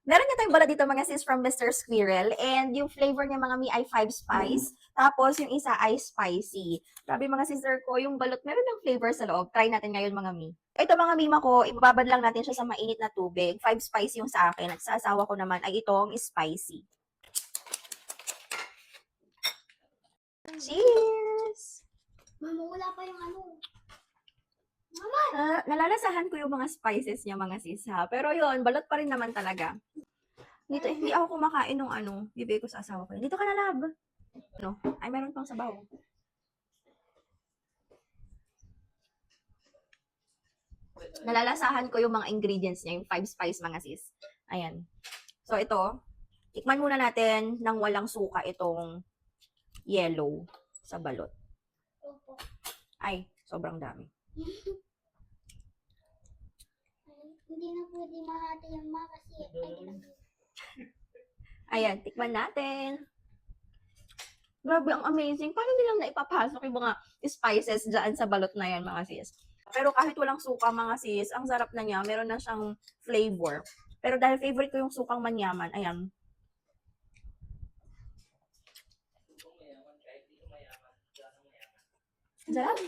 Meron nga tayong balot dito mga sis from Mr. Squirrel. And yung flavor niya mga mi ay 5 spice. Tapos yung isa ay spicy. Grabe mga sister ko, yung balot meron ng flavor sa loob. Try natin ngayon mga mi. Ito mga mima ko, ibababad lang natin siya sa mainit na tubig. 5 spicy yung sa akin. At sa asawa ko naman ay itong spicy. Cheers! Mama, wala pa yung ano. Nalalasahan ko yung mga spices niya mga sis ha. Pero yun, balot pa rin naman talaga. Dito, hindi ako kumakain ng ano, bibigay ko sa asawa ko. Dito ka na, lab. Ano? Ay, meron pang sabaw. Nalalasahan ko yung mga ingredients niya, yung 5 spice mga sis. Ayan. So, ito, tikman muna natin ng walang suka itong yellow sa balot. Opo. Ay, sobrang dami. Hindi na pwede mahati yung mga kasi Ayan, tikman natin. Grabe, ang amazing. Paano nilang naipapasok yung mga spices dyan sa balot na yan, mga sis? Pero kahit walang suka, mga sis, ang sarap na niya. Meron na siyang flavor. Pero dahil favorite ko yung sukang manyaman, ayan. Sarap.